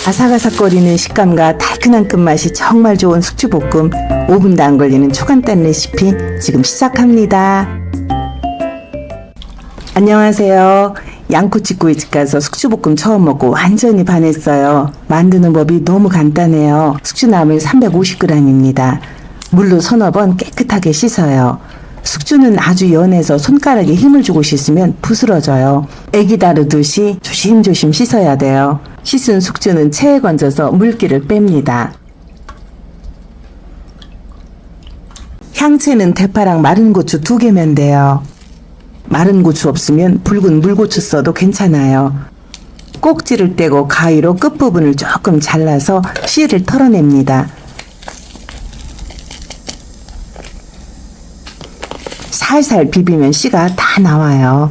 아삭아삭거리는 식감과 달큰한 끝맛이 정말 좋은 숙주볶음, 5분도 안 걸리는 초간단 레시피 지금 시작합니다. 안녕하세요. 양꼬치구이 집 가서 숙주볶음 처음 먹고 완전히 반했어요. 만드는 법이 너무 간단해요. 숙주나물 350g입니다. 물로 서너 번 깨끗하게 씻어요. 숙주는 아주 연해서 손가락에 힘을 주고 씻으면 부스러져요. 애기 다루듯이 조심조심 씻어야 돼요. 씻은 숙주는 체에 건져서 물기를 뺍니다. 향채는 대파랑 마른 고추 2개면 돼요. 마른 고추 없으면 붉은 물고추 써도 괜찮아요. 꼭지를 떼고 가위로 끝부분을 조금 잘라서 씨를 털어냅니다. 살살 비비면 씨가 다 나와요.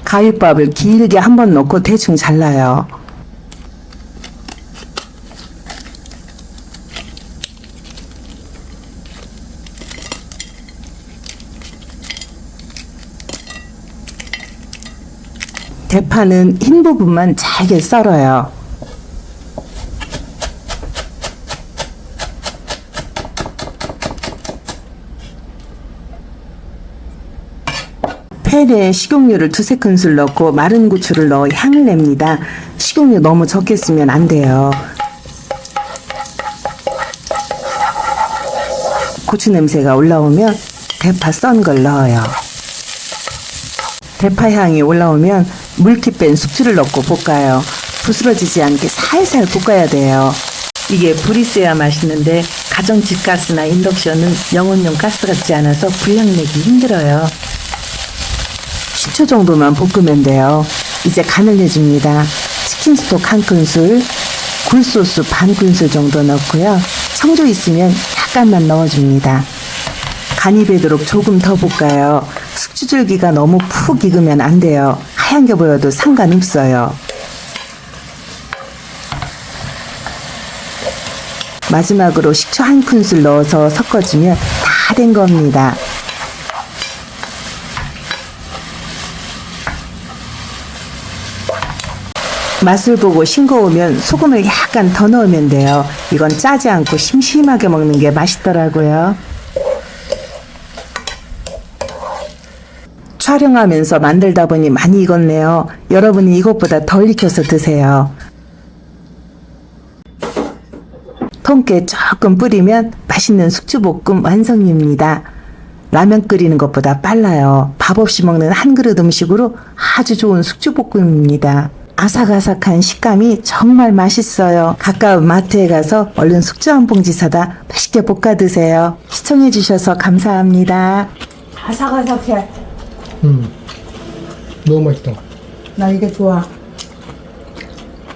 가위밥을 길게 한번 넣고 대충 잘라요. 대파는 흰 부분만 잘게 썰어요. 팬에 식용유를 2-3큰술 넣고 마른 고추를 넣어 향을 냅니다. 식용유 너무 적게 쓰면 안 돼요. 고추 냄새가 올라오면 대파 썬 걸 넣어요. 대파 향이 올라오면 물기 뺀 숙주를 넣고 볶아요. 부스러지지 않게 살살 볶아야 돼요. 이게 불이 세야 맛있는데 가정집 가스나 인덕션은 영혼용 가스 같지 않아서 불량 내기 힘들어요. 10초 정도만 볶으면 돼요. 이제 간을 내줍니다. 치킨 스톡 1큰술, 굴소스 반 큰술 정도 넣고요. 청주 있으면 약간만 넣어줍니다. 간이 배도록 조금 더 볶아요. 숙주줄기가 너무 푹 익으면 안 돼요. 하얀 게 보여도 상관없어요. 마지막으로 식초 1큰술 넣어서 섞어주면 다 된 겁니다. 맛을 보고 싱거우면 소금을 약간 더 넣으면 돼요. 이건 짜지 않고 심심하게 먹는 게 맛있더라고요. 촬영하면서 만들다 보니 많이 익었네요. 여러분이 이것보다 덜 익혀서 드세요. 통깨 조금 뿌리면 맛있는 숙주볶음 완성입니다. 라면 끓이는 것보다 빨라요. 밥 없이 먹는 한 그릇 음식으로 아주 좋은 숙주볶음입니다. 아삭아삭한 식감이 정말 맛있어요. 가까운 마트에 가서 얼른 숙주 한 봉지 사다 맛있게 볶아 드세요. 시청해 주셔서 감사합니다. 아삭아삭해. 너무 맛있다. 나 이게 좋아.